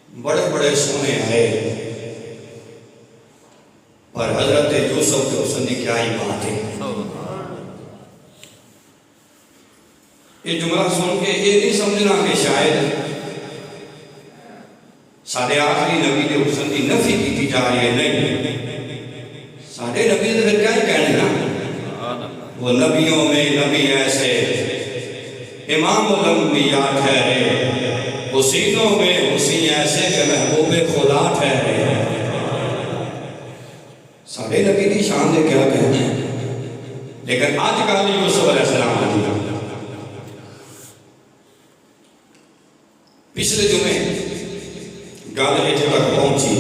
बड़े बड़े सोने आए, पर हजरत यूसुफ के हुस्न की क्या ही बात है। ये जुमला सुन के ये नहीं समझना कि शायद साढ़े आखिरी नबी के हुस्न की नफी की जा रही है। नहीं, साढ़े नबी ने फिर क्या ही कहने ना, वो नबियों में नबी ऐसे इमामुल अंबिया ठहरे, हुसीनों में हुसी ऐसे के महबूबे खुदा ठहरे। साढ़े नबी की शान ने क्या कहना है। लेकिन आज कल यूसुफ अलैहिस्सलाम पिछले जुमे गल इत्थे तक पहुंची,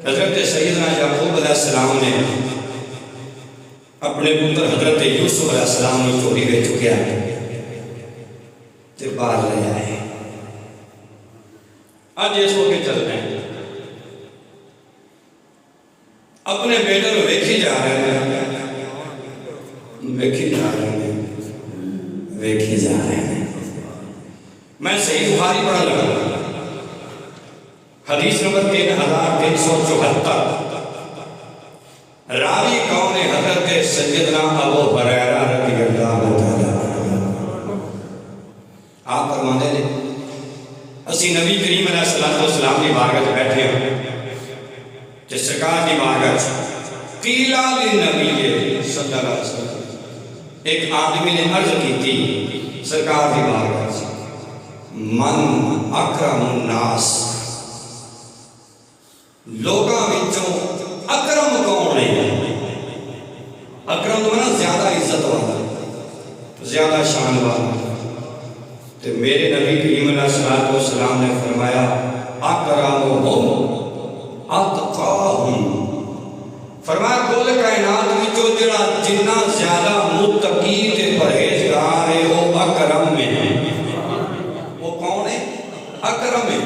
हजरत सैयदना याकूब अलैहिस्सलाम ने अपने पुत्र हजरत यूसुफ अलैहिस्सलाम को चोरी में चुकया ते बाहर ले आए। आज इस मौके चल रहे हैं, अपने बेटे को वेखी जा रहे हैं, वेखी जा रहे हैं, वेखी जा रहे हैं। मैं सही बुखारी पढ़ा लगा, हदीस नंबर 3374, रावी कौन है हजरत सैयदना अबू हुरैरा रज़ियल्लाहु तआला। आप फरमाते ने असी नबी करीम अलैहिस्सलाम की बारगाह में बैठे हैं, जिस सरकार की बारगाह कीला नबी सल्लल्लाहु अलैहि वसल्लम, एक आदमी ने अर्ज की थी सरकार की बारगाह से, मन अकरमुन नास, लोगों विचों अकरम कौन है। अकरम तो ना ज्यादा इज्जत वाला, ज्यादा शान वाला। तो मेरे नबी करीम अलैहिस्सलातु वस्सलाम ने फरमाया अकरमुहुम अतकाहुम, फरमाया कुल कायनात विचों जेड़ा जिन्ना ज्यादा मुत्तकी ते परहेजगार है वो अकरम में है। वो कौन है? अकरम है।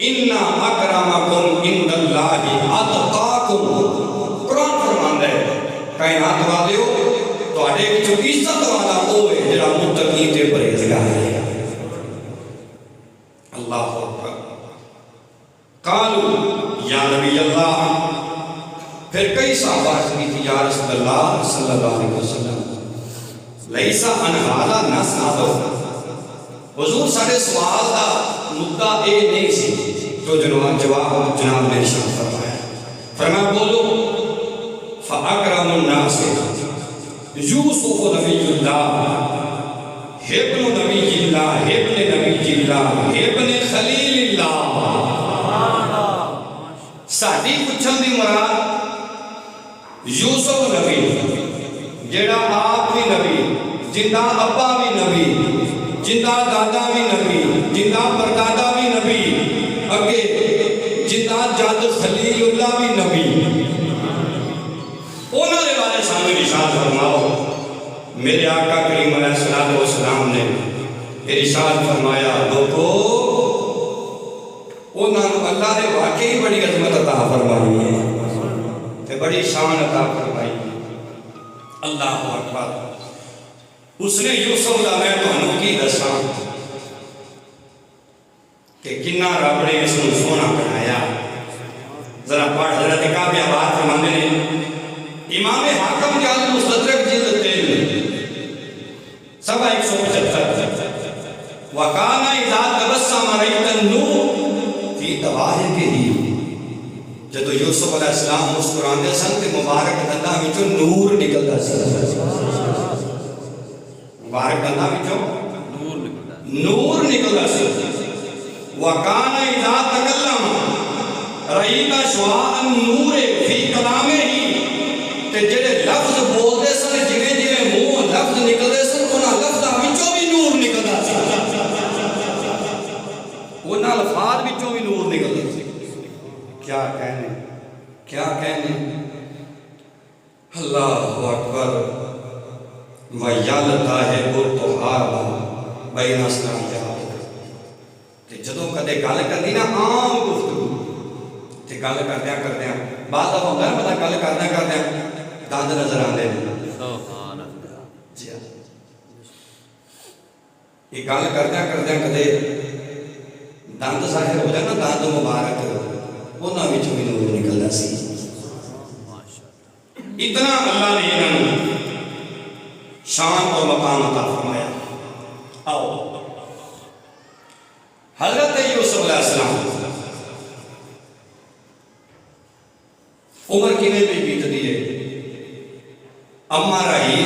इन्ना अकरमकुम इंदल्लाहि अतकाकुम, कुरान फरमांदा है कायनात वालियो तुहाडे विचों इज्जत वाला वो है जेड़ा मुत्तकी ते परहेजगार है। अल्लाह अकबर। कालू या नबी अल्लाह, फिर कई सहाबा की थी या रसूल अल्लाह सल्लल्लाहु अलैहि वसल्लम लैसा अन हादा नसअल, हुजूर साडे सवाल दा मुद्दा ए नहीं सी तो जवाब जनाब ने इरशाद फरमाया, फरमाया बोलो फअकरमुन नास यूसुफ नबीयुल्लाह इब्न नबीयिल्लाह इब्न नबीयिल्लाह इब्न खलीलिल्लाह। साडी पुछन दी मुराद यूसुफ नबी जेड़ा आप भी नबी, जिंदा अब्बा भी नबी, जिंदा दादा भी नबी, जिंदा परदादा भी नबी, अगे जिंदा जद खलीलुल्लाह भी नबी, उन्होंने बारे सामने इरशाद फरमाओ। मेरे आका करीम अलैहिस्सलातु वस्सलाम ने इरशाद फरमाया लोगो उन्होंने अल्लाह ने वाकई बड़ी अजमत अता फरमाई है, बड़ी शान अता फरमाई। अल्लाह अकबर। उसने यूसुफ का मैं तुहानू की दसा कि किन्ना रब ने इसको सोना बनाया। जरा पढ़ हजरत काबिया बात फरमाते ने इमाम हाकिम के अल मुस्तदरक जिल्द 3 सवा 175 वकाना इज़ा तबस्सम रअयतन नूर फी तवाहिही, जब यूसुफ अलैहिस्सलाम मुस्कुराते सन तो मुबारक दंदा विचों नूर निकलता सी, मुबारक दंदा विचों नूर निकलता सी। वकाना इज़ा तकल्लम रअयता शुआअन नूर फी कलामिही, ते जेड़े लफ्ज बोलते सन जिवें जिवें मुंह लफ्ज निकलते सन उन्हां लफ्जां विचों भी नूर निकलता सी, उन्हां अल्फाज विचों भी नूर निकलता सी। क्या कहने, क्या कहने। अल्लाहु अकबर। वयलता है बुतहाबा बैना सलाम, जदों कदे गल करदी ना आम गुफ्तगू ते गल करदियां करदियां बाद दफा होंदा पता गल करदियां करदियां दंद नजर आंदे ने। सुभान अल्लाह जी। ये गल करद्या करद्या कदे दंद साहिर हो जाए ना, दंद मुबारक, उन्हां विचों भी नूर निकलदा सी। इतना अल्लाह ने इन्हां शान और मकाम अता फरमाया। आओ हजरत यूसुफ अलैहिस्सलाम उम्र किवें भी बीतदी है, अम्मा राही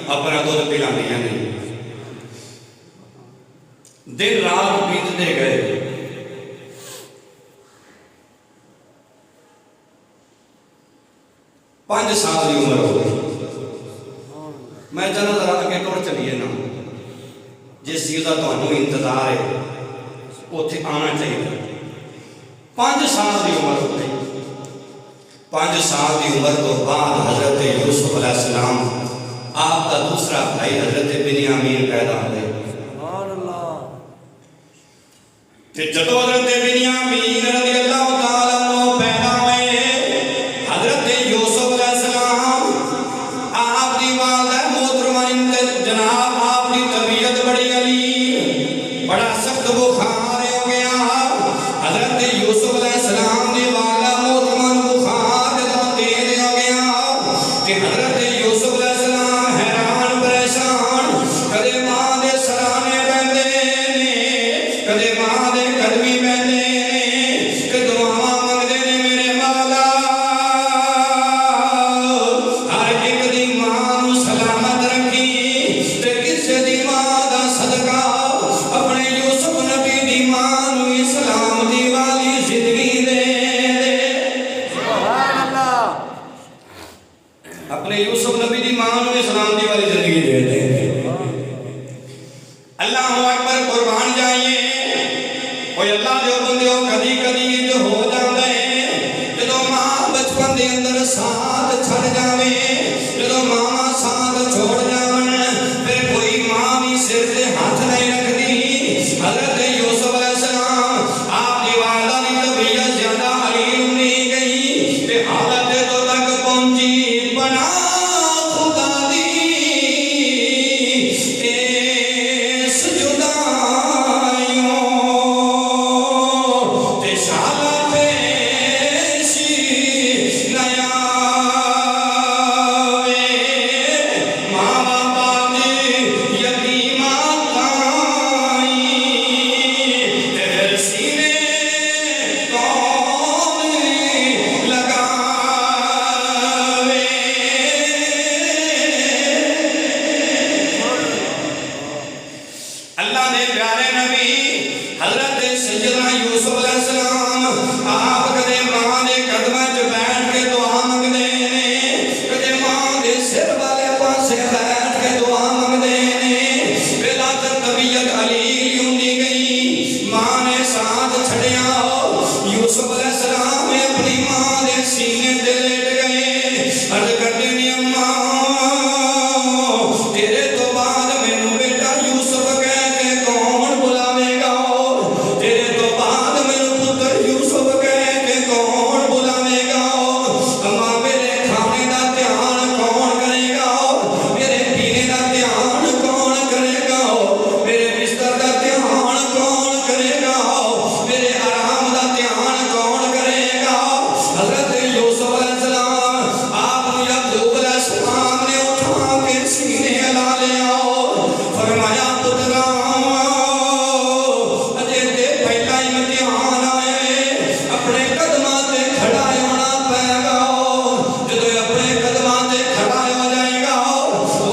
अपना दुध पिलांदियां ने, दिन रात बीतते गए। 5 साल की उम्र हो गई। मैं चाहता जरा अगे तुर चलीए ना, जिस चीज़ का तुहानू इंतजार है उत्थे आना चाहिए। 5 साल की उम्र हो गई। 5 साल की उम्र तो बाद हजरत यूसुफ अलैहिस्सलाम आपका दूसरा भाई हजरत बिन्यामीन पैदा हुए। जदों हजरत बिन्यामीन रज़ियल्लाहु तआला अन्हु पैदा हुए, हजरत यूसुफ अलैहिस्सलाम आपकी वालिदा मोहतरमा जनाब आपकी तबीयत बड़ी अली, बड़ा सख्त बुखार हो गया। हजरत यूसुफ अलैहिस्सलाम की वालिदा मोहतरमा बुखार जदों तेज हो गया कि हजरत यूसुफ अलैहिस्सलाम हैरान परेशान, कदे मां दे सराने बहंदे ने, कदे मां दे कदमी बहंदे ने, कि दुआवां मंगदे ने मेरे मौला। हर एक दी मां नूं सलामत रखी, ते किसे दी मां दा सदका अपने यूसुफ नबी दी मां नूं इस्लाम दी वाली जिंदगी दे दे। सुभान अल्लाह। अपने यूसुफ नबी दी मां नूं इस्लाम दी वाली जिंदगी दे दे। अल्लाहु अकबर, कुर्बान जाइए। कोई अल्लाह दे बंदियों कदी कदी जो हो जांदा है, जदों मां बचपन दे अंदर साथ छड़ जावे, जदों मां साथ छोड़ जावन, फिर कोई मां भी सिर ते हाथ नहीं रखदी। हजरत यूसुफ अलैहिस्सलाम आपकी वालिदा दी तबीयत ज्यादा हलीम नहीं गई ते हालत तो तक पहुंची बना खुदा दी इस जुदाइयों ते शाला पेशी नया वे, मां बाप दी यतीमा ताई ते फिर सीने कौन लगावे। अल्लाह ने प्यारे नबी हजरत सैयदना यूसुफ अलैहिस्सलाम आप कदे मां दे कदमां च बैठ के दुआ मंगदे ने, कदे मां दे सिर वाले पासे बैठ के दुआ मंगदे ने। पहला तो तबीयत अलील हुंदी गई, मां ने साथ छड़िया, यूसुफ अलैहिस्सलाम अपनी मां दे सीने ते लेट गए। अर्ज करदे ने अम्मा तेरे तो बाद मैनू बेटा यूसुफ कह के कौन बुलावेगा, तेरे तो बाद मैनू पुत्र यूसुफ कह के कौन बुलावेगा। अम्मा मेरे खाने का ध्यान कौन करेगा, मेरे पीने का ध्यान कौन करेगा, मेरे बिस्तर का ध्यान कौन करेगा, मेरे आराम का ध्यान कौन करेगा। हजरत यूसुफ अलैहिस्सलाम आप याकूब अलैहिस्सलाम ने उठा के सीने ला लिया, फरमाया पुत्रा अजे ते पहला इम्तिहान आए, अपने कदमां ते खड़ा होना पैगा। जदों अपने कदमां ते खड़ा हो जाएगा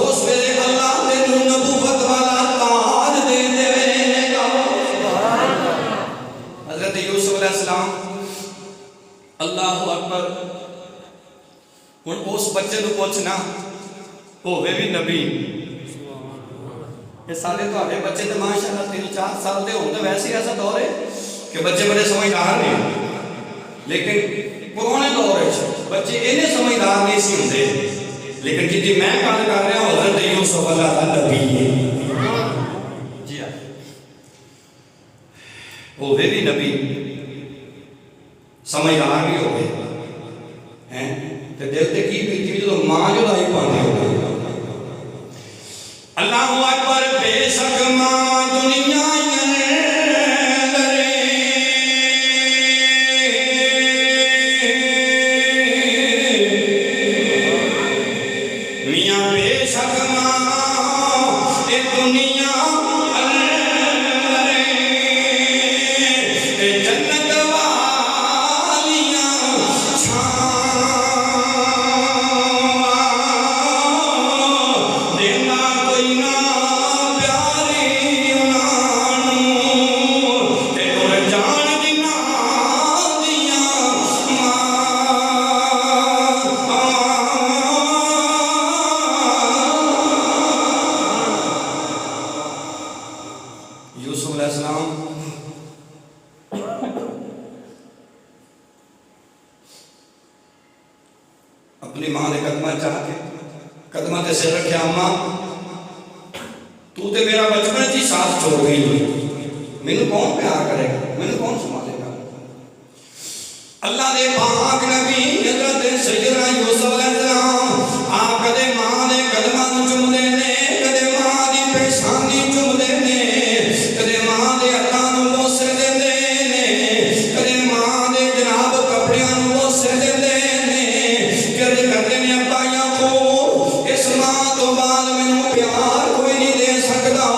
उस वेले अल्लाह तेनू नबूवत वाला ताज दे देवेगा। हजरत यूसुफ अलैहिस्सलाम, अल्लाहु अकबर। हुण उस बच्चे नूं पुछना होवे भी नबी, ये सारे तुहाडे बच्चे तो माशाअल्लाह 3-4 साल के होने तो वैसे ऐसा दौर है कि बच्चे बड़े समझदार ने, लेकिन पुराने दौर बच्चे इन्ने समझदार नहीं सी होंदे। लेकिन जिहदी मैं गल कर रहा हजरत यूसुफ अल्लाह दा नबी है जी हाँ, होवे भी नबी, समझदार भी हो हैं, ते दिल ते की बीती जो मां जुदाई पांदी हो। अल्लाहु अकबर, बेशक मां यूसुफ अलैहिस्सलाम अपनी मां के कदम चाहते कदम से सिर रखे, अम्मा तू तो मेरा बचपन ही साथ छोड़ गई, मैनू कौन प्यार करेगा, मैनू कौन संभालेगा। अल्लाह दे पाक नबी हज़रत सैयदना यूसुफ अलैहिस्सलाम आप कदे मां दे कदमां नूं चुमदे ने, कदे मां दी पेशानी चुमदे ने, कदे मां दे हत्थां नूं बोसे देंदे ने, कदे मां दे जनाब कपड़ियां नूं बोसे देंदे ने, कदे करदे ने अब्बा याकूब इस मां तो बाद मैनू प्यार कोई नहीं दे सकदा,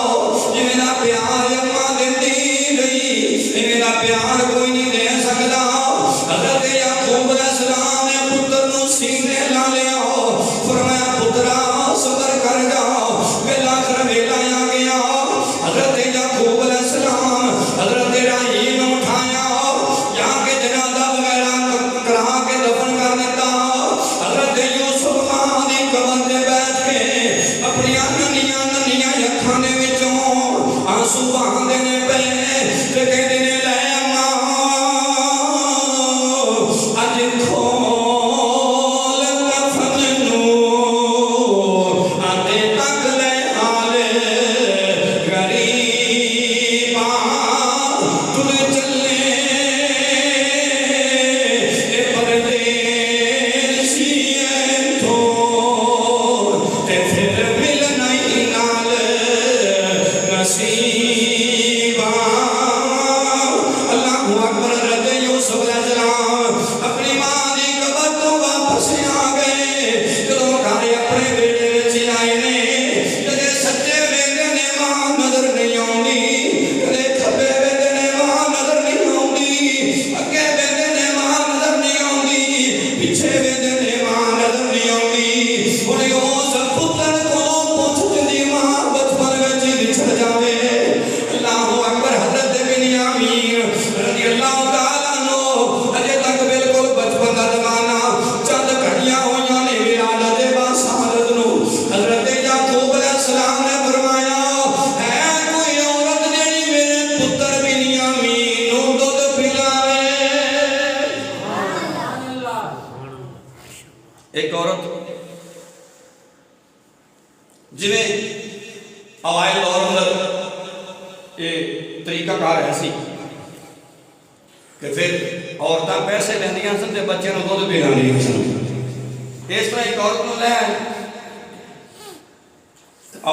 जिवें दा प्यार अम्मा देंदी गई इवें दा प्यार कोई नहीं दे सकदा। हज़रत याकूब अलैहिस्सलाम ने पुत्र नूं सीने ला लिया, फरमाया पुत्रा सबर कर जा, वेला कर वेला आ गया। हज़रत याकूब अलैहिस्सलाम हज़रत इब्राहीम ने उठाया, जाके जनाजा वगैरह करा के दफन कर दिता। हज़रत यूसुफ मां दी कबर ते बैठ के अपनी नन्हियां नन्हियां अखां दे विचों आंसू बहांदे ने पे ते कहंदे ने लै अम्मा अज खोल कफन नूं आते तक ले हाल गरीबा तुर चले ए परदेसी तो ते फिर मिलना ही नाल नसीबा। अल्लाहु अकबर। हज़रत यूसुफ अलैहिस्सलाम अपनी मां दी कबर तो वापस आ गए। जदों घर अपने बेटे विच आए ने, कदे सज्जे वेंदे ने मां नजर नहीं आउंदी, कदे खब्बे वेंदे ने मां नजर नहीं आउंदी, अगे वेंदे ने मां नजर नहीं आउंदी, पिछे वेंदे ने मां नजर नहीं आउंदी। हुण उस पुत्र कोलों पुछ दिंदी मां बचपन विच ही विछड़ जावे। अल्लाहु अकबर। हज़रत बिन्यामीन रज़ियल्लाहु ताला अन्हु अजे तक बिल्कुल बचपन का जमाना, चंद घड़ियां होइयां ने विलादत बासारत नूं। हज़रत याकूब अलैहिस्सलाम ने फरमाया है कोई औरत जेड़ी मेरे पुत्र बिन्यामीन नूं दुध पिलावे। एक औरत जिवें अवाइल दौर अंदर ये तरीकाकार है सी कि फिर औरतां पैसे लैंदियां सन ते बच्चों नूं दुध पिलांदियां सन। इस तरह एक औरत नूं लै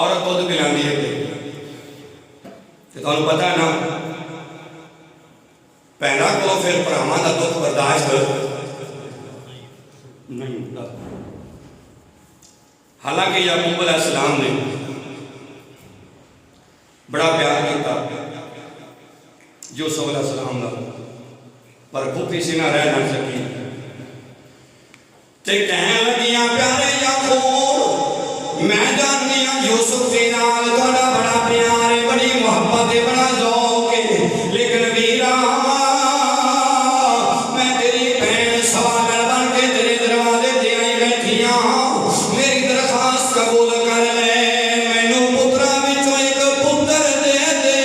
औरत दुध पिलांदी है ते तुहानूं पता है ना भैणां कोलों फिर भरावां दा दुख बर्दाश्त नहीं होता। हालांकि याकूब अलैहिस्सलाम ने बड़ा प्यार किया यूसुफ अलैहिस्सलाम दा, पर भुखी सी ना रह ना सकी ते कहन लगियां प्यारे याकूब मैं जाननी हां यूसुफ दे नाल तुहाडा बड़ा प्यार है, बड़ी मुहब्बत है, बड़ा ज़ौक है, लेकिन वीरा मैं तेरी भैन सवागण बन के तेरे दरवाजे ते आई बैठी हां, मेरी दरखास्त कबूल कर ले, मैनू पुत्रा विचों एक पुत्र दे दे,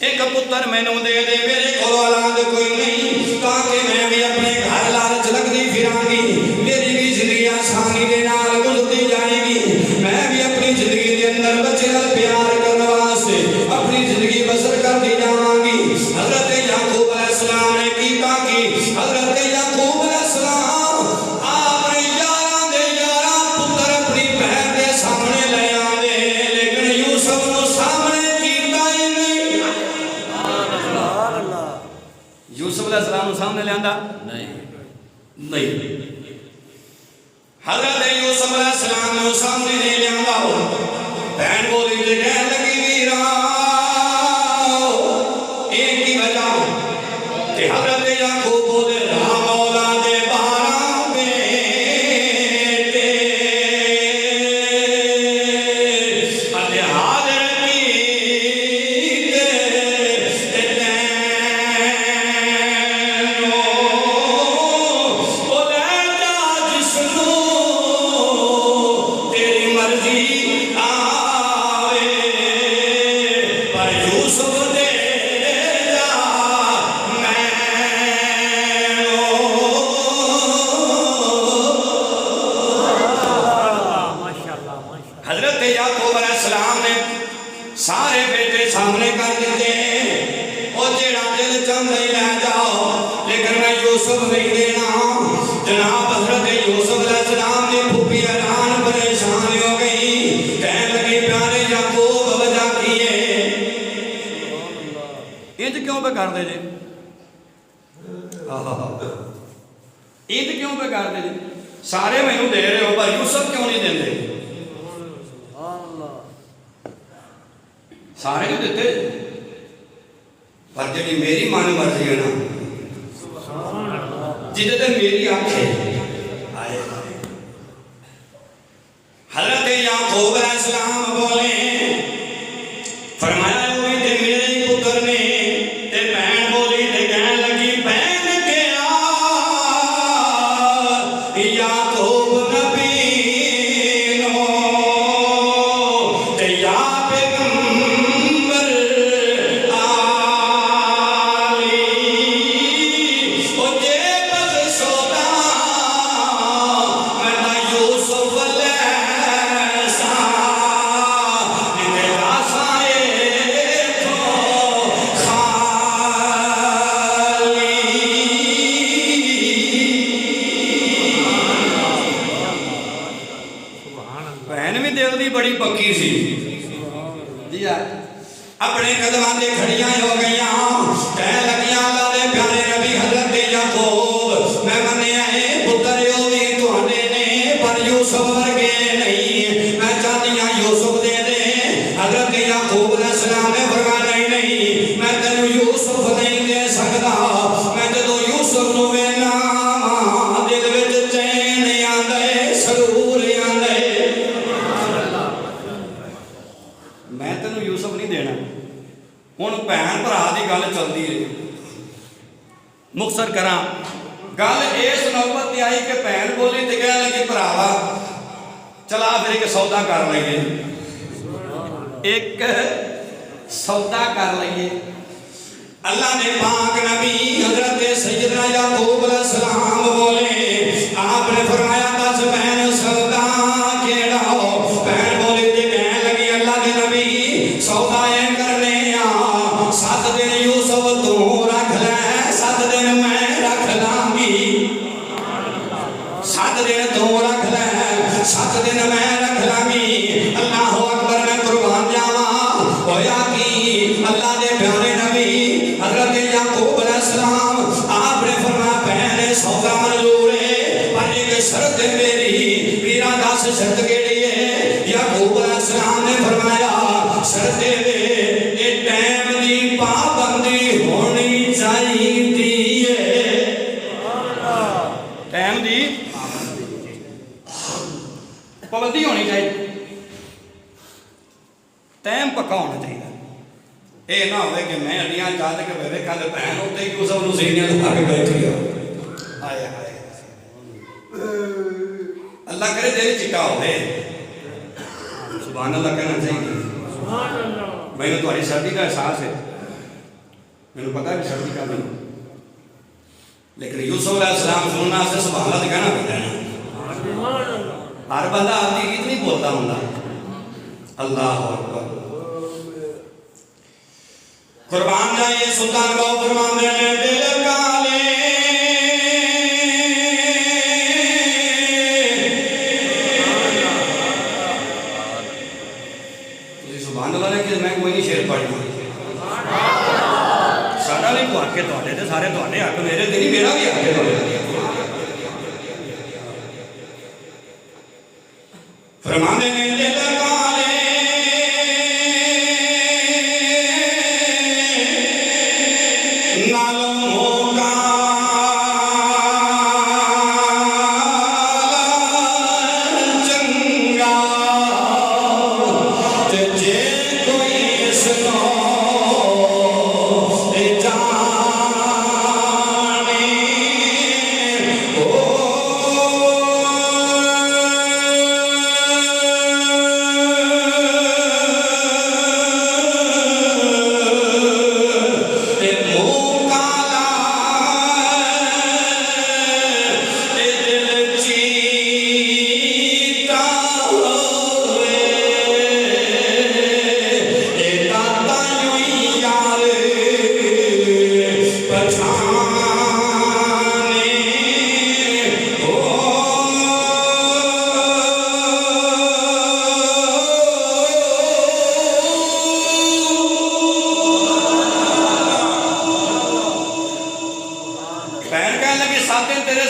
एक पुत्र मैनू दे दे, मेरे कोल औलाद कोई नहीं, ताकि मैं भी अपने घर लालच लगदी फिरांगी, मेरी भी जिंदगी आसानी दे नाल गुजरती जाएगी, मैं भी अपनी जिंदगी के अंदर बच्चे नाल प्यार करने वास्ते अपनी जिंदगी बसर करती जावांगी। हज़रत याकूब अलैहिस्सलाम ने कीता कि हज़रत याकूब अलैहिस्सलाम अपने यारां दे यारां पुत्र अपनी बहन के सामने ले आंदे, लेकिन यूसुफ नूं सामने कीता ही नहीं। यूसुफ अलैहिस्सलाम नूं सामने लियांदा नहीं। हज़रत यूसुफ अलैहिस्सलाम नूं सामने नहीं लियांदा। बहन बोली ते कहन लगी वीरा एक ही वजह कि हज़रत याकूब बोले राम औलाद 12 बेटे अते हाज़िर कीते तैनूं ओ लै जा जिसनूं तेरी मर्जी आ अलैहिस्सलाम ने सारे बेटे सामने कर दिते। और जेड़ा दिल चाहता ही लै जाओ, लेकिन मैं यूसुफ नहीं देना। जनाब हजरत यूसुफ अलैहिस्सलाम ने फूफी हैरान परेशान हो गई, कहने लगी प्यारे याकूब वजह की है, इंज क्यों पे कर दे जे, इंज क्यों पे कर दे जे, सारे मैनू दे रहे हो पर यूसुफ क्यों नहीं देंगे? सारे को देते पर जी मेरी मन मर्जी है ना, जिदे ते मेरी आंख है। हजरत याकूब अलैहिस्सलाम बोले, फरमाया वो ते मेरे ही पुत्र ने। ते बहन बोली ते कहने लगी बहन केड़ा याकूब नबी नो ते या पैगंबर आली ओ जे बख्शोदा मैं ता यूसुफ बड़ी पक्की सी जी अपने कदमां ते खड़ियां हो गईयां, कह लगियां अल्लाह दे प्यारे नबी हजरत याकूब मैं मन्निया है पुत्र ओ भी तुहाडे ने पर यूसुफ वर्गे नहीं, मैं चाहती हां यूसुफ दे दे। हजरत याकूब अलैहिस्सलाम ने फरमाया नहीं नहीं मैं तेनू यूसुफ नहीं दे सकदा, मैं जदों यूसुफ नूं वेखना दिल विच चैन आंदा है, सुरूर आंदा है, मैं तेन यूसुफ नहीं देना। हुण भैन भरा की गल चलती है, मुखसर करा गल इस नौबत ते आई कि भैन बोली तो कह लगी भरावा चला फिर एक सौदा कर लीए, एक सौदा कर लीए। अल्लाह ने पाक नबी हजरत सैयदना याकूब अलैहिस्सलाम बोले, आपने फरमाया दस बहन सौदा केड़ा हो? बहन बोली ते कहने लगी अल्लाह के नबी सौदा ये करने 7 दिन यूसुफ तू रख ले, 7 दिन मैं रख लांगी, 7 दिन तू रख ले, 7 दिन मैं रख लांगी। अल्लाह अकबर मैं कुर्बान जावा होया कि अल्लाह के प्यारे नबी हजरत याकूब अलैहिस्सलाम आपने फरमाया बहन सौदा मंजूर है पर एक शर्त है मेरी। पीरा दस शर्त केड़ी है? याकूब अलैहिस्सलाम ने फरमाया शर्त ये टाइम की पाबंदी होनी चाहिए, टाइम की पाबंदी होनी चाहिए, टाइम पक्का होना चाहिए। ये ना हो कि मैं अड्डियां चाह के वेखा तो भैन उत्ते यूसुफ नूं सीनियां लगा के बैठी हो, आए हाय अल्लाह करे दिल चिट्टा होवे, सुभान अल्लाह कहना चाहिए। मैंने तुम्हारी सर्दी का एहसास है, मैंने पता है सर्दी का नहीं, लेकिन यूसुफ अलैहिस्सलाम सुनना से सुभान अल्लाह कहना पड़ता है। हर बंदा आपकी गीत नहीं बोलता होंगे। अल्लाह अकबर कुर्बान जाइए सुल्तान बाबू फरमान दे दिल काले सुभान अल्लाह ने कि मैं कोई नहीं शेर पढ़ी सारा भी को आके तो सारे तो हक मेरे ते नहीं, मेरा भी हक है। फरमान दे दिल काले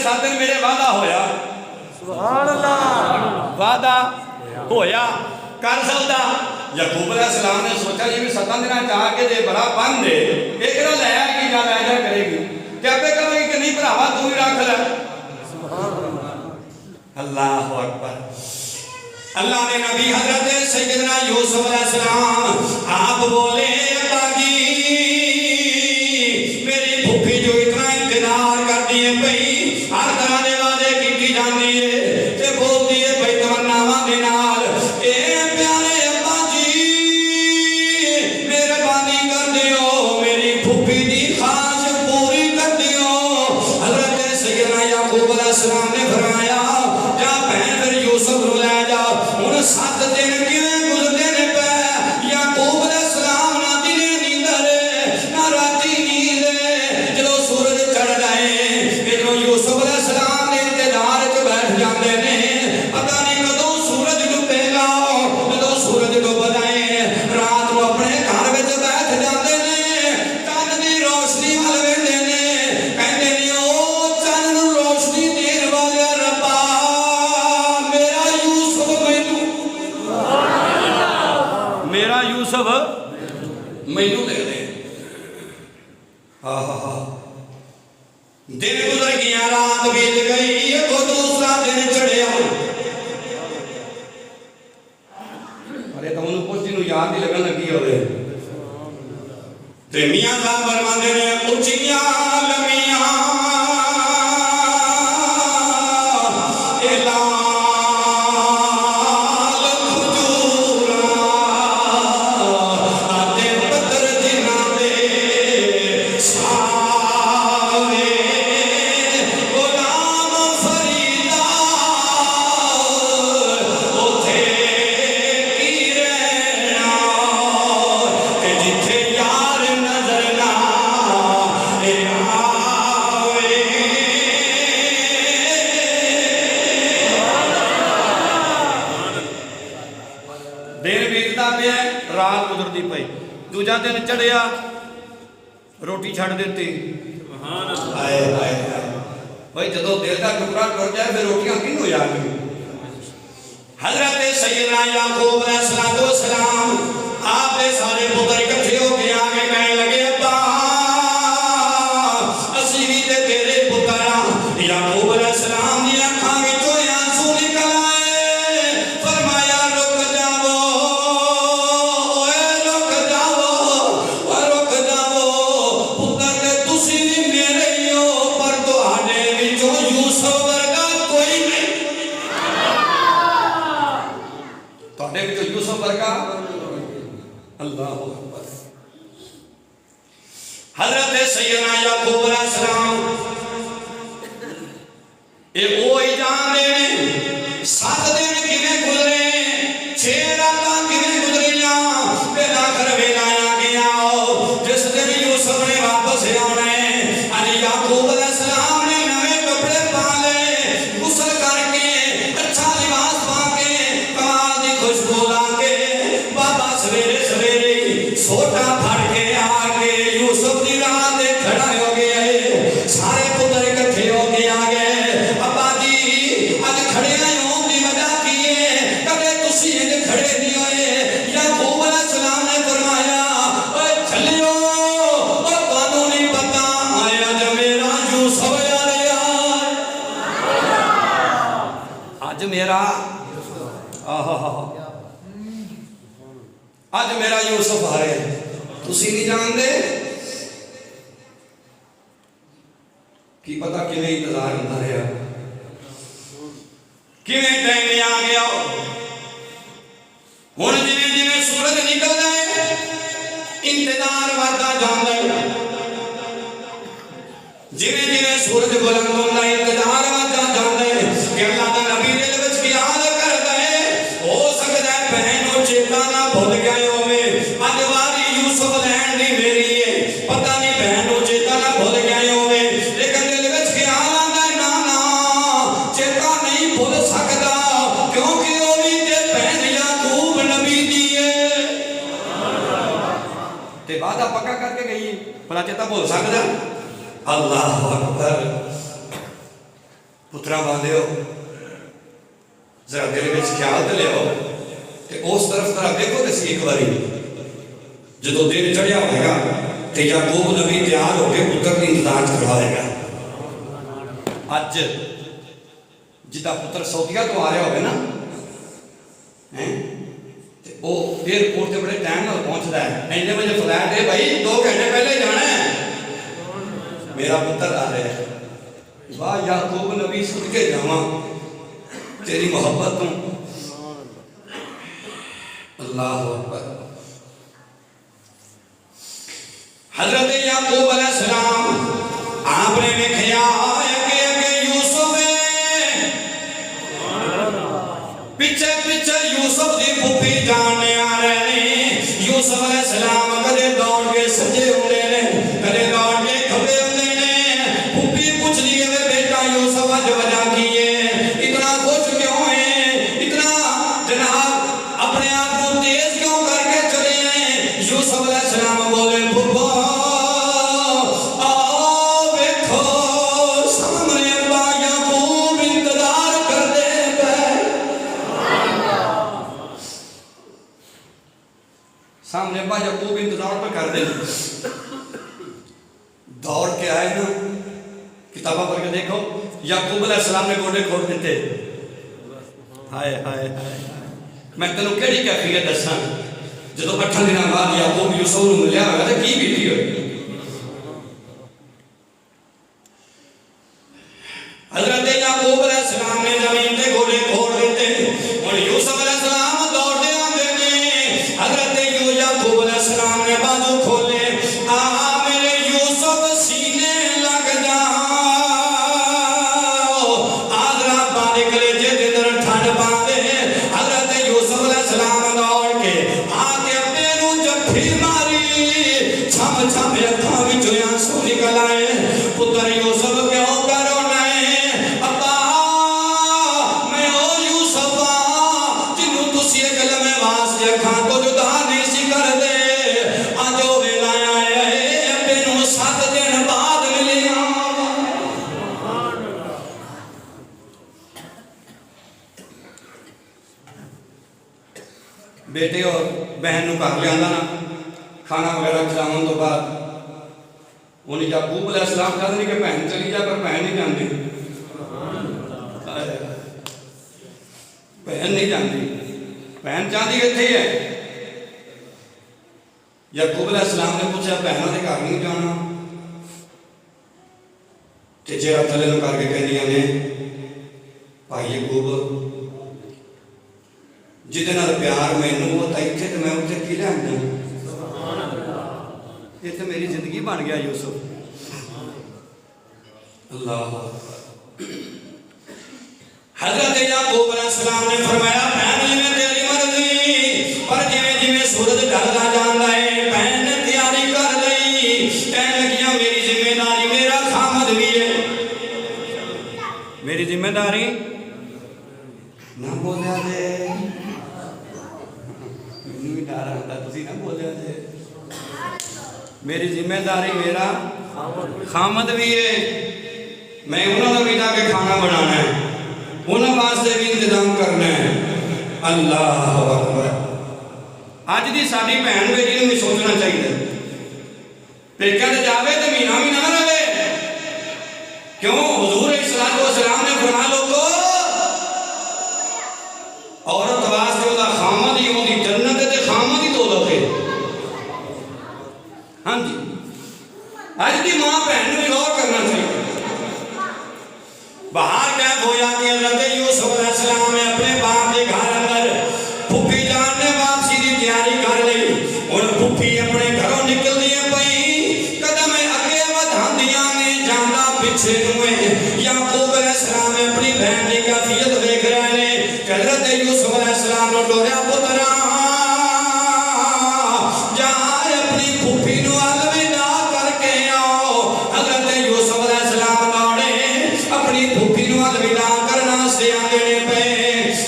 7 दिन मेरे वादा होया, सुभान अल्लाह, वादा होया कर सकता। याकूब अलैहिस्सलाम ने सोचा जी भी 7 दिन आके जे बड़ा बन दे एक लै की जा लै जा करेगी ते आपे कहेगी कि नहीं भरावा तू ही रख ले। अल्लाह अकबर। अल्लाह ने नबी हजरत सैयदना यूसुफ अलैहिस्सलाम आप बोले अल्लाह जी मेरी भूखी जो इतना इंतजार करती है भाई, हर तरह के वादे की जाती है ते बोलती है भाई तमन्नावां दे नाल, ए प्यारे अब्बा जी मेहरबानी कर दियो मेरी भूखी दी ख्वाहिश पूरी कर दियो। हजरत सैयदना याकूब अलैहिस्सलाम ने फरमाया जा बहन फिर यूसुफ नु ले जा। हुन 7 दिन किवें गुजरदे ने पे याकूब अलैहिस्सलाम ना दिने नींदर ना राती नींद, जदों सूरज चढ़ जाए इधरों यूसुफ अलैहिस्सलाम ने इंतजार च बैठ जाते ने, पता नहीं कदों सूरज डुबेगा, जदों सूरज डुब जाए रात को अपने घर विच बैठ जाते ने, चंद दी रोशनी वल वेंदे ने, कहंदे ने ओ चंद नूं रोशनी देण वाले रब्बा मेरा यूसुफ मैनू दे दे। दिन गुजर गया, रात बीत गई, अगो दूसरा दिन चढ़िया। अरे तो उन्होंने कुछ दिन याद नहीं लगन लगी होवे ते मियां साहब फरमांदे ने उचिया लमियां रात गुजरती पई, दूजा दिन चढ़िया रोटी छड़ देती। भाई जदों दिल का टुकड़ा टुट जाए फिर रोटियां किनू याद नहीं। हजरत सैयदना याकूब अलैहिस्सलाम आपने सारे पुत्र इकट्ठे होके आके कहने लगे अब्बा असी भी ते तेरे पुत्र हां। याकूब अलैहिस्सलाम दी अखां विचों आंसू निकल आए, फरमाया रुक जाओ पुत्र ते तुसी भी मेरे ही हो, पर तुहाडे विचों यूसुफ वर्गा कोई नहीं, तुहाडे विचों यूसुफ वर्गा अल्लाह अकबर। हजरत सैयदना याकूब अलैहिस्सलाम ए ओ ही जानदे ने 7 दिन किवें गुजरे, 6 रातां किवें गुजरियां, पहला घर वेला आ गया जिस दिन यूसुफ ने वापस आना है। अरे याकूब अलैहिस्सलाम ने नवे कपड़े पा ले, गुस्ल करके अच्छा लिबास पा के कमाल दी खुशबू ला के बाबा सवेरे सवेरे सोटा फड़ के आके यूसुफ दी राह ते खड़ा हो गया है। सारे पुत्र इकट्ठे हो के आ गए, अब्बा जी अज खड़े होने की वजह की है, कदे तुसी इंज खड़े नहीं होए। याकूब अलैहिस्सलाम ने फरमाया ओए चलियो ओ तुहानू नहीं पता अज मेरा यूसुफ आ रहा, अज मेरा आज मेरा यूसुफ आ रहा है, तुसी नहीं जानते की पता किवें इंतजार होता रहा, किवें टाइम आ गया। हुण जिवें जिवें सूरज निकलदा है इंतजार वधदा जांदा है, जिवें जिवें सूरज बुलंद होंदा है इंतजार वधदा जांदा है कि अल्लाह दा नबी दिल विच ख्याल करदा है हो सकदा है बहन नूं चेता ना भुल गया होवे, अज वारी यूसुफ लैण दी मेरी है, पता नहीं बहन नूं चेता ना भुल गया होवे, लेकिन दिल विच ख्याल आंदा है ना ना चेता नहीं भुल सकदा क्योंकि ओ भी ते बहन याकूब नबी दी है ते वादा पक्का करके गई है, भला चेता भुल सकदा। अल्लाह अकबर। पुत्रा बांधे हो जरा दिल में ख्याल तो लियाओ ते उस तरफ जरा देखो तो सी एक बारी जो दिन चढ़िया होगा तो याकूब नबी तैयार होकर पुत्र की इंतजार कर रहा होगा अज जिदा पुत्र सऊदीया तो आ रहा होगा ना है वो एयरपोर्ट से बड़े टाइम नाल पहुंचता है इन्ने बजे फ्लाइट है भाई 2 घंटे पहले जाना है मेरा पुत्र आ रहा है वाह याकूब नबी सुन के जावा तेरी मोहब्बत तू अल्लाह अकबर हजरत याकूब अलैहिस्सलाम आपने देखा अगे अगे यूसुफ पीछे पीछे यूसुफ की फूफी जानने आ रहे ने यूसुफ अलैहिस्सलाम कदे दौड़ के सजे होंदे ने कदे दौड़ के खबे होंदे ने फूफी पूछ ली है बेटा यूसुफ अज वजह की है इतना खुश क्यों है इतना जनाब अपने आप को तेज क्यों करके चले हैं यूसुफ अलैहिस्सलाम बोले फूफा सामने अब्बा याकूब इंतजार पर कर दे दौड़ के आए ना किताबा पढ़ के देखो याकूब अलैहिस्सलाम ने गोडे खोल दिते हाय हाय हाय मैं तेनों केड़ी कैफियत दसा जो 8 दिन बाद याकूब यूसुफ को मिलया होगा तो की बीती होगी हजरत याकूब अलैहिस्सलाम ने जमीन पे गोडे खोल दिते और यूसुफ अलैहिस्सलाम दौड़ते आंदे ने हजरत याकूब अलैहिस्सलाम ने बाजू खोले आ मेरे यूसुफ सीने लग जा आदरा पानी कलेजे दे अंदर ठंड पावे हजरत यूसुफ अलैहिस्सलाम दौड़ के आके अपने नु जफ्फी मारी छम छम अखां विचों आंसू निकल आए पुत्र यूसुफ क्यों करो बेटे और बहन को घर लिया ना खाना वगैरह खिलाने तो बाद उन्हें याकूब अलैहिस्सलाम कहते नहीं कि बहन चली जा पर बहन नहीं जानती बहन नहीं जानती बहन चाहती कितने है याकूब अलैहिस्सलाम ने पूछा बहनों के घर नहीं जाना ते जे थले करके कहदियां ने भाई याकूब जिदे नाल प्यार मैनू होता इत्थे ते मैं उत्थे की लैंदा ये तो मेरी जिंदगी बन गया यूसुफ अल्लाह हजरत याकूब अलैहिस्सलाम ने फरमाया बहन जिवें तेरी मर्जी पर जिवें जिवें सूरज ढलदा जांदा है बहन ने तैयारी कर लई कहन लगियां मेरी जिम्मेदारी मेरा खामद भी है मेरी जिम्मेदारी ना बोलिया जे डर आता तुसी ना बोलिया जे मेरी जिम्मेदारी मेरा खामद भी है मैं उन्होंने भी जाके खाना बनाना है उन्होंने वास्ते भी इंतजाम करना है अल्लाह अकबर अज की साडी भैन बेटी ने भी सोचना चाहिए पेका ते जावे तो महीना महीना ना रहे क्यों हुजूर अलैहिस्सलाम ने फरमाया लोगो औरत वास्ते ओदा खामद ही ओदी जन्नत ते खामद ही दोज़ख है हाँ जी आज की मां बहन ने गौर करना चाहिए बाहर कैद होया कि हज़रत यूसुफ अलैहिस्सलाम ने अपने बाप के घर अंदर फुफी जान ने वापसी की तैयारी कर ली और फुफी अपने घरों निकलदी है पई कदम अगे वधांदियां ने जांदा पीछे हुए याकूब अलैहिस्सलाम ने अपनी बहन की कैफियत देख रहे ने हज़रत यूसुफ अलैहिस्सलाम ने डोरिया पुत्रा जा अपनी फुफी नु अलविदा करके आओ हज़रत यूसुफ अलैहिस्सलाम दौड़े अपनी फुफी नु अलविदा करना से आंदे पे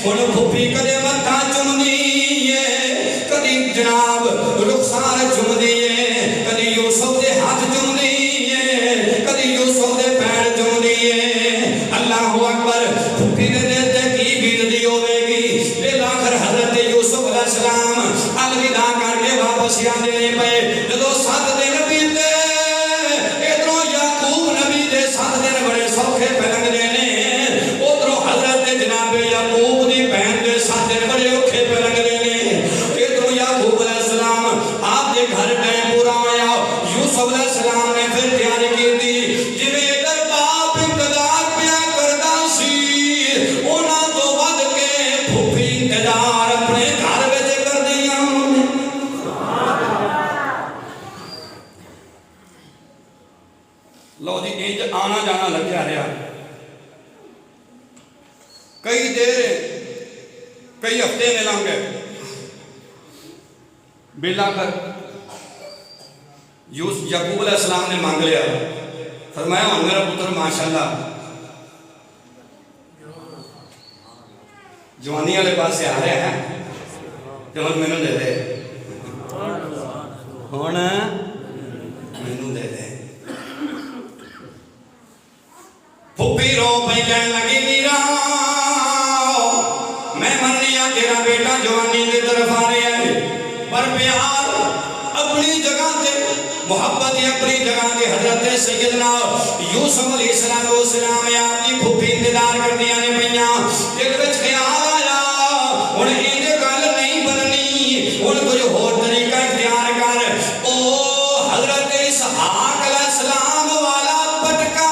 हुन फुफी कदे मत्था चुमदी है कदी जनाब रुखसार चुमदी है कदी यूसुफ दे हाथ चुमदी है कदी यूसुफ दे पैर चुमदी है अल्लाहू अकबर वसिया देने पे जो 7 दिन बीते इधरों याकूब नबी दे 7 दिन बड़े सौखे पे लगदे ने उधरों हजरत जनाब याकूब दी बहन दे 7 दिन बड़े औखे पे लगदे ने इधरों याकूब अलैहिस्सलाम आप दे घर टाइम पूरा आया यूसुफ अलैहिस्सलाम ने फिर तैयारी की थी जिवें इधर बाप इंतजार पिया करदा सी उन्हां तो वध के फुफी इंतजार अपने घर विच करदियां लो जी इंज आना जाना लग्या रहा कई देर कई हफ्ते में लंघ गए बेला कर याकूब अलैहिस्सलाम ने मांग लिया फरमाया हुण मेरा पुत्र माशाअल्लाह जवानी वाले पास आ रहा है तो हुण मैनू दे दे हुण मैनू दे दे फुफी रो पई कहन लगी मीरा मैं मन्निया तेरा बेटा जवानी की तरफ आ रहा है पर प्यार अपनी जगह से मोहब्बत अपनी जगह से हजरत सैयदना यूसुफ अलैहिस्सलाम आपकी फुफी इंतजार करदियां ने पईयां एक विच ख्याल आया हुण इंज गल नहीं बननी हुण कुछ होर तरीका इख्तियार कर ओ हजरत इसहाक अलैहिस्सलाम वाला पटका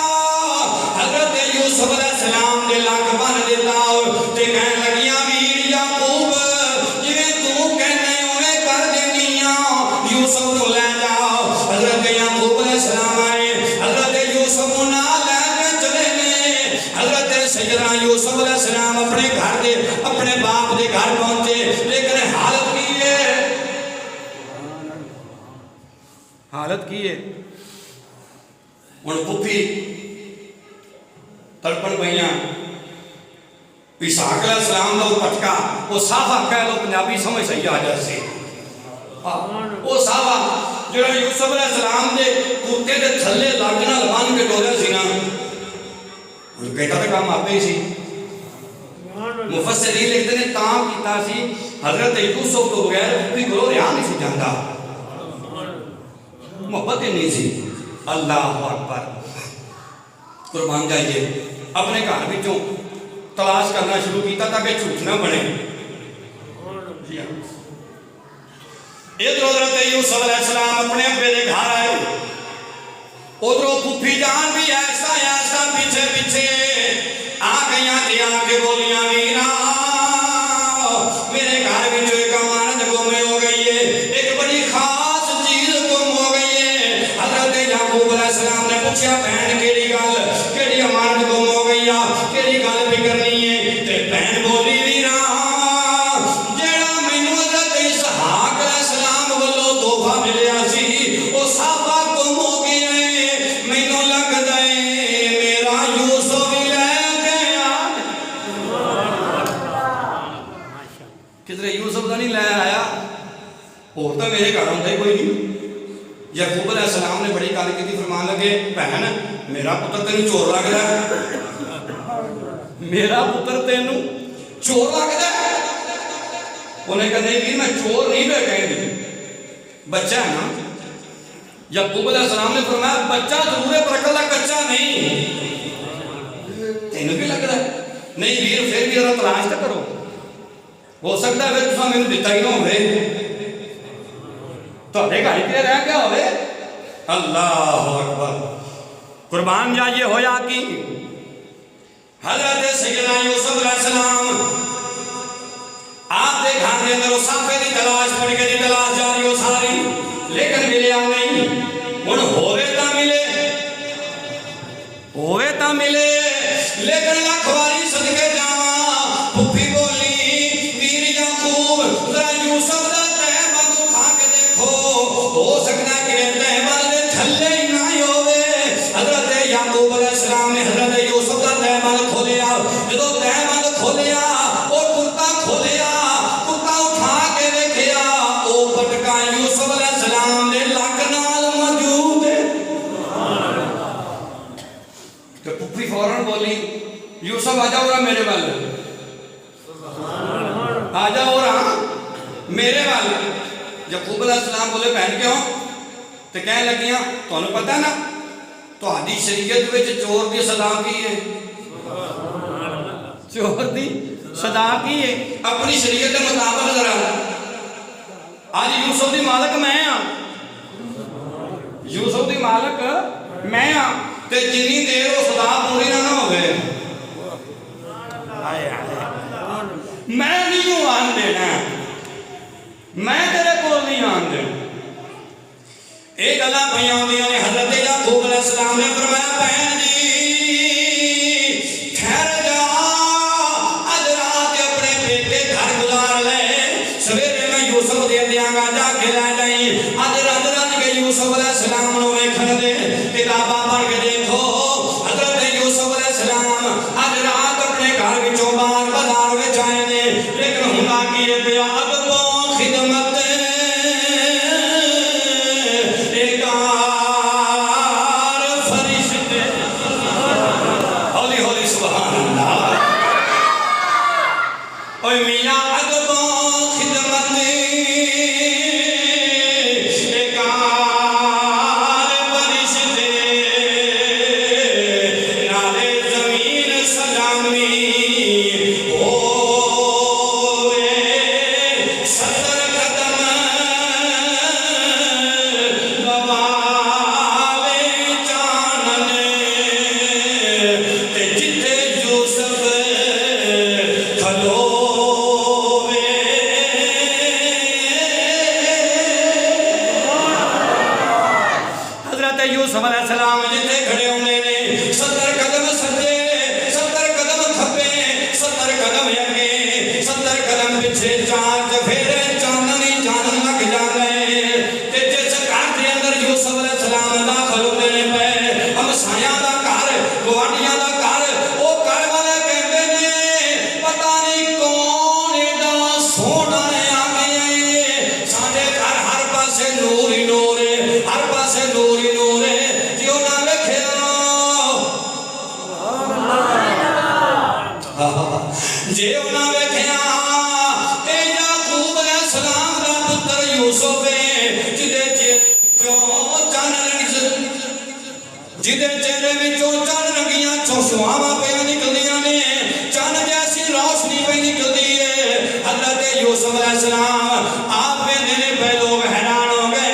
हजरत यूसुफ अलैहिस्सलाम दे लक बन दिता ते कहन लगियां वीर याकूब जिवें तू कहने उवें कर देनियां यूसुफ नूं ले जा हजरत याकूब अलैहिस्सलाम आए हजरत यूसुफ नूं नाल लेके चले ने हजरत सैयदना यूसुफ अलैहिस्सलाम अपने घर दे अपने बाप दे घर पहुंचे लेकिन हालत की है हुण फुफी तड़पण पईयां इसहाक अलैहिस्सलाम दा पटका वो साफा कह लो पंजाबी समझ सही आ जासी वो साफा जो यूसुफ अलैहिस्सलाम दे कुत्ते दे थल्ले लग नाल बन के डोलिया सी ना कहता तो काम आपे ही सी मुफस्सिरीन लिखते ने तां कीता सी हजरत यूसुफ तो बगैर फुफी कोलों रहा नहीं सी जांदा मोहब्बत ही नहीं सी अल्लाह अकबर कुर्बान जाइए अपने घर विचों तलाश करना शुरू किया ताकि झूठ ना बने इधर हजरत यूसुफ अलैहिस्सलाम अपने अब्बे के घर आए उधरों फुफी जान भी ऐसा ऐसा पीछे पीछे आ गई आके बोलियां वीरा मेरे घर में एक अमानत गुम हो गई है एक बड़ी खास चीज गुम हो गई है हजरत याकूब अलैहिस्सलाम ने पूछा बहन केड़ी गल केड़ी अमानत गुम हो गई आ केड़ी गल भी करनी है ते बहन बोली वीरा जेड़ा मैनू हजरत इसहाक अलैहिस्सलाम वालों तोहफा मिलिया सी ओ साफा गुम हो गया है मैनू लगदा है मेरा यूसुफ लेके आ किधरे यूसुफ दा नहीं ले आया और तो मेरे घर आंदा ही कोई नहीं याकूब अलैहिस्सलाम ने बड़ी गल की फरमान लगे बहन मेरा पुत्र तेन चोर लगदा मेरा पुत्र तेन चोर लगदा उन्हें कहा नहीं वीर मैं चोर नहीं मैं कहेंगे बच्चा है ना याकूब अलैहिस्सलाम ने फरमाया बच्चा जरूर है पर अकल कच्चा नहीं तेन भी लगदा नहीं वीर फिर भी जरा तलाश तो करो हो सकता है फिर तुसा मैनू दिता ही ना होवे तुहाडे घर ही रह गया होवे अल्लाह अकबर कुर्बान जाइए होया कि हजरत सैयदना यूसुफ अलैहिस्सलाम आप दे घर के अंदर साफे की तलाश पड़ गई तलाश जारी हो सारी लेकिन मिले नहीं हुण होवे ता मिले लेकिन लख वारी सदके जावा फुफी बोली वीर याकूब जरा यूसुफ दा तहमद उठा के देखो हो सकता है कि तहमद दे थल्ले ही ना होवे हजरत याकूब अलैहिस्सलाम ने हजरत यूसुफ दा तहमद खोलिया जदों तहमद खोलिया और कुत्ता खोलिया कुत्ता उठा के देखिया ओ पटका यूसुफ अलैहिस्सलाम दे लक नाल मौजूद है तो फुफी फौरन बोली यूसुफ आ जाओ मेरे वाल आ जाओ मेरे वाल याकूब अलैहिस्सलाम बोले भैन क्यों? तो कह लगियां तुहानू पता ना तुहाडी शरीयत विच चोर की सदा की है? चोर की सदा की है? अपनी शरीयत के मुताबिक जरा आज यूसुफ की मालक मैं हाँ, यूसुफ की मालक मैं हाँ, ते जिन्नी देर वो सदा पूरी ना होवे मैं नहीं आन देना, मैं तेरे को नहीं आन देना। ये गल्लां पईयां होंदियां ने। हज़रत याकूब अलैहिस्सलाम ने फरमाया बहन जी ठहर जा, अज रात अपने बेटे घर गुजार ले, सवेरे मैं यूसुफ दे दियांगा, जाके लै जाई। अज रज रज के यूसुफ अलैहिस्सलाम नूं वेखण दे, किताबां पढ़ के देखो हज़रत यूसुफ अलैहिस्सलाम अज रात अपने घर विचों बाहर बाजार विच आए ने, लेकिन हुंदा की है पिया अगों खिदमत यूसुफ अलैहिस्सलाम जिथे खड़े होंदे ने 70 कदम सज्जे 70 कदम खब्बे 70 कदम अगे 70 कदम पिछे, चार चफेरे चानन ही चानन लग जांदे ते जिस घर दे अंदर यूसुफ अलैहिस्सलाम दाखल होंदे ने पे हमसायां दा घर गुआंढियां दा घर, ओ घर वाले कहंदे ने पता नहीं कौन एडा सोहना आ गया, साडे घर हर पासे नूर ही नूर है, हर पासे नूर ही नूर है। जे उन्हां वेखिया ए याकूब अलैहिस्सलाम दा पुत्र यूसुफ है, जिहदे चेहरे विचों चन रंगियां छुआवां पे निकलदियां ने, चन जैसी रोशनी पे निकलदी है। हज़रत यूसुफ अलैहिस्सलाम आप वेंदे ने पे लोग हैरान हो गए,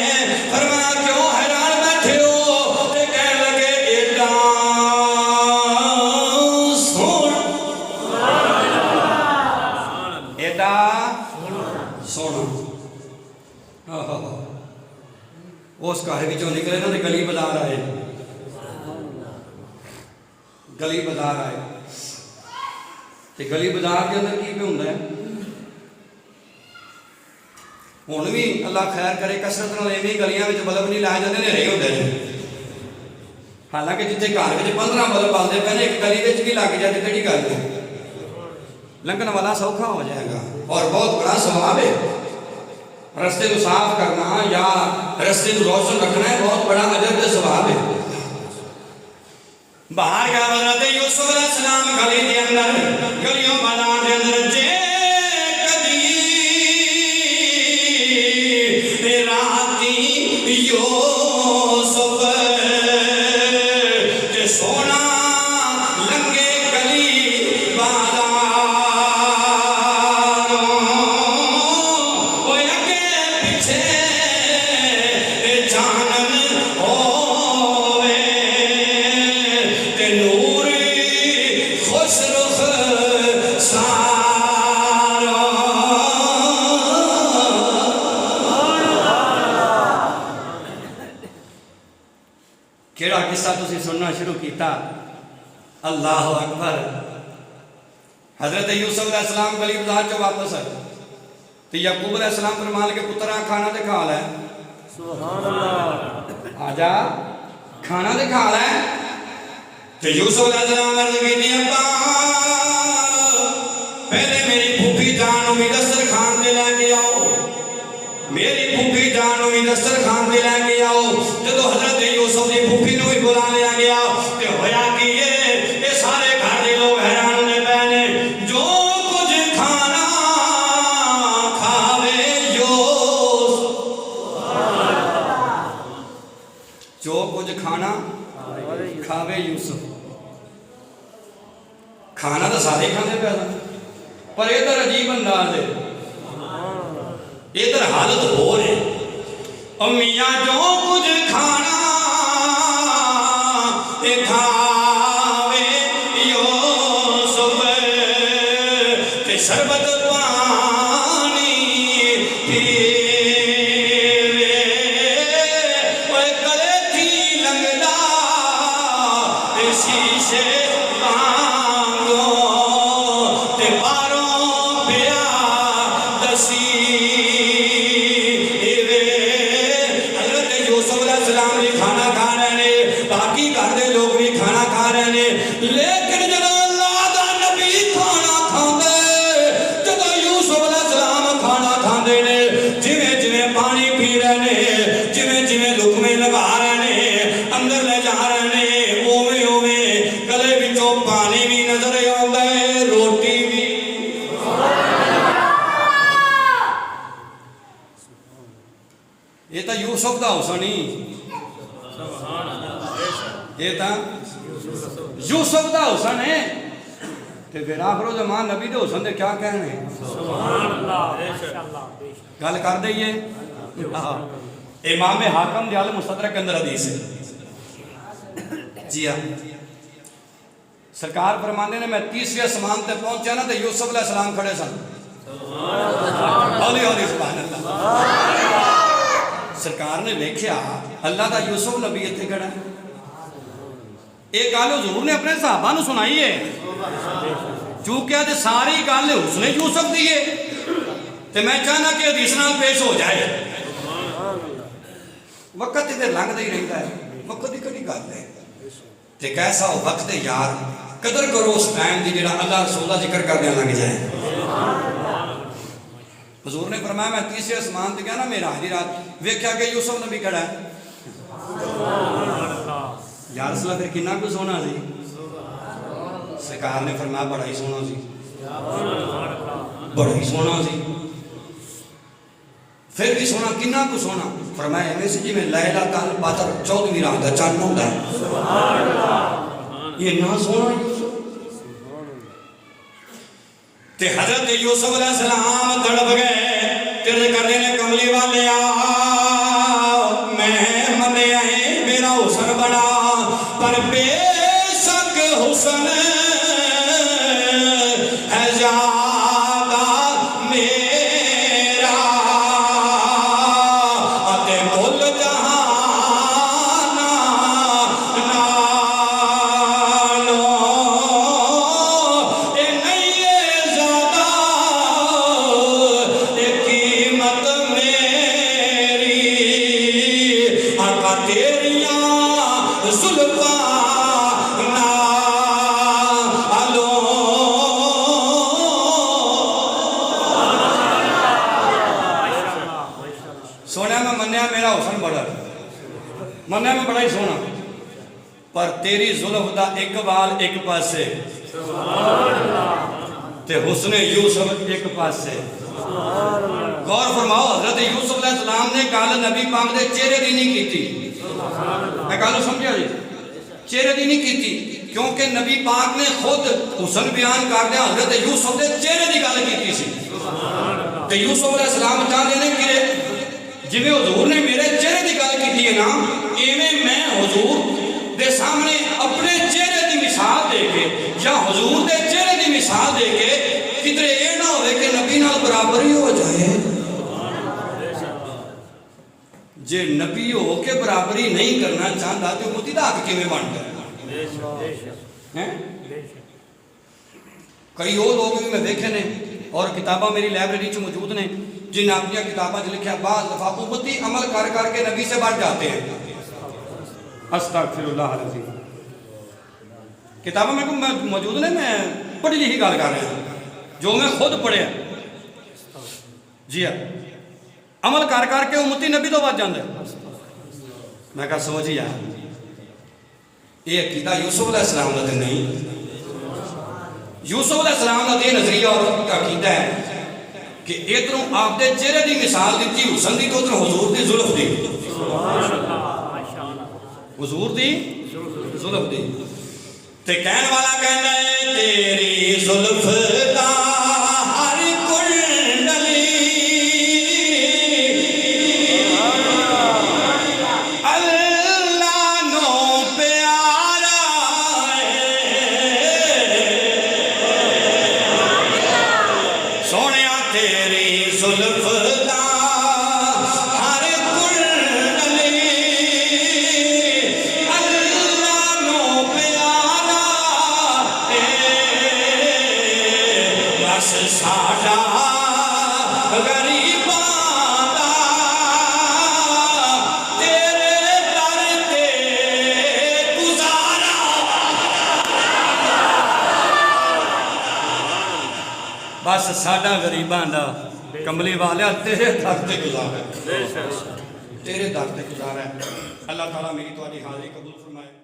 फरमाया क्यों हैरान बैठे हो? ते कहण लगे एडा सोना उस घर विचों निकले ना, गली बाजार आए, गली बाजार आए ते गली बाजार के अंदर की पे हुंदा है हुण भी अल्लाह खैर करे कसरत नाल एवें गलियां विच बल्ब नहीं लाए जांदे, नेरे हुंदे ने। हालांकि जिथे घर विच 15 बल्ब आंदे पे ने, एक गली विच भी लग जाए किहड़ी गल है, लंघन वाला सौखा हो जाएगा और बहुत बड़ा सवाब है। रस्ते को साफ करना या रस्ते को रोशन रखना है, बहुत बड़ा अजर का सवाब है। बाहर गया हज़रत यूसुफ अलैहिस्सलाम गली के अंदर, गलियों बाजार के अंदर जे कदी राती यूसुफ ते सोना लंगे गली बाजार केड़ा किस्सा तुसी सुनना शुरू किया। अल्लाह अकबर। हज़रत यूसुफ अलैहिस्सलाम गली बाजार चो वापस आए तो याकूब अलैहिस्सलाम फरमान के पुत्रा खाना तो खा लै, सुभान अल्लाह, आजा खाना तो खा लै। तो यूसुफ अलैहिस्सलाम अर्ज़ कीती अब्बा पहले मेरी फूफी जान भी दस्तरखान ते लैके आओ, मेरी फूफी जान भी दस्तरखान ते लैके आओ। जो हज़रत यूसुफ की फूफी नूं भी बुला लिया गया तो होया कि ये सारे घर के लोग हैरान होने पे ने, जो कुछ खाना खावे यूसुफ कुछ खाना खावे यूसुफ। खाना तो सारे खाते पे, पर इधर अजीब अंदाज है, इधर हालत हो रही मियाँ जो कुछ खाना खावे यूसुफ ते शरबत पानी पीवे ओए गले थी लंगदा शीशे वांगो ते बारों पिया दसी खाना खा रहे ने, बाकी घर के लोग भी खाना खा रहे ने, लेकिन जब अल्लाह दा नबी खाना खांदे, जब यूसुफ अलैहिस्सलाम खाना खांदे ने, जिवें जिवें पानी पी रहे ने, जिवें जिवें लुकमे लगा रहे ने, अंदर ले जा रहे ने, ओवें ओवें गले विचों पानी भी नजर आउंदा है, रोटी भी। ये तो यूसुफ दा हुस्न ही, ये था यूसुफ दा हुस्न है। ते फिर आखिरो जमान नबी दे हुस्न दे क्या कहने, गल कर दईए। इमाम हाकम दे अल मुस्तदरक के अंदर हदीस है जी हाँ, सरकार फरमाते ने मैं तीसरे आसमान तक पहुंचा ना तो यूसुफ अलैहिस्सलाम खड़े सन। हौली हौली सुभान अल्लाह। सरकार ने देखा अल्लाह दा यूसुफ नबी इत्थे खड़ा है। एक गल हुजूर ने अपने सहाबा नूं सुनाई है, चूंकि अज सारी गल उसने यूसुफ दी है, तो मैं चाहना कि हदीस नाल पेश हो जाए। वक्त इधर लंघदा ही रहता है, वक्त की कड़ी गल है, ते कैसा हो वक्त है यार, कदर करो उस टाइम की जिहड़ा अल्लाह रसूल दा जिक्र करदे लंघ जाए। हुजूर ने फरमाया मैं तीसरे आसमान ते गया ना मेराज दी रात, वेख्या कि यूसुफ नबी खड़ा है। यार रसूल फिर कितना कुछ सोना सी, सरकार ने फरमाया बड़ा ही सोना सी, बड़ा ही सोना सी। फिर भी सोना कितना कुछ सोना, फरमाया एवं सी जिवें लैलातुल कद्र 14वीं रात दा चंद हुंदा है, ये ना सोना। ते हजरत यूसुफ अलैहिस्सलाम तड़प गए, तेरे करने ने कमली वाले आ मैं मने है मेरा हुस्न बना, पर बेशक हुस्न है ज्यादा मेरा, अते कुल जहाना नालो ए नहीं है ज्यादा ए कीमत मेरी, आका तेरिया जुल्फा नालो। सोना मैं मन्या मेरा हुस्न बड़ा, मन्या मैं बड़ा ही सोना, पर तेरी जुल्फ दा एक वाल एक पासे ते हुस्न यूसुफ एक पासे। गौर फरमाओ हजरत यूसुफ अलैहिस्सलाम ने गल नबी पाक दे चेहरे दी नहीं की, मैं गल समझा जी, चेहरे दी नहीं की, क्योंकि नबी पाक ने खुद हुस्न बयान करदे हजरत यूसुफ दे चेहरे दी गल की सी। ते यूसुफ अलैहिस्सलाम चाहते हैं कि जिवें हुजूर ने मेरे चेहरे की गल की है ना, इवें मैं हुजूर दे सामने अपने चेहरे की मिसाल दे के या हुजूर दे चेहरे की मिसाल दे के किधरे ये ना होवे कि नबी नाल बराबर ही हो जाए। जे नबी हो के बराबरी नहीं करना चाहता तो उम्मती दा हक किवें बनदा है? कई वो लोग भी मैं देखे ने और किताबा मेरी लाइब्रेरी च मौजूद ने जिन्हें अपनी किताबों च लिखा बाज़ दफा उम्मती अमल कर करके नबी से बढ़ जाते हैं। अस्तगफिरुल्लाह अलज़ीम, किताबों में मौजूद ने, मैं पढ़ी लिखी गल कर रहा हूँ जो मैं खुद पढ़िया जी हाँ, अमल कर करके उम्मती नबी तो बढ़ जाता है। मैं कहा सोच यार ये अकीदा यूसुफ अलैहिस्सलाम का नहीं, यूसुफ अलैहिस्सलाम का ये नजरिया और अकीदा है कि इधरों आपके चेहरे की मिसाल दी हुसन की तो उधर हुजूर की जुल्फ दी। हुजूर दी जुल्फ दी ते कहन वाला कहंदा है तेरी जुल्फ दा हर कुंडली अल्लाह नो प्यारा है सोनिया तेरी जुल्फ दा हर कुंडली अल्लाह नो प्यारा है बस साडा गरीबां दा तेरे दर ते गुजारा बस साडा गरीबां दा कमली वाले तेरे दर ते गुजारा है तेरे दर ते गुजारा है अल्लाह ताला मेरी तुहाडी हाज़री कबूल फरमाए।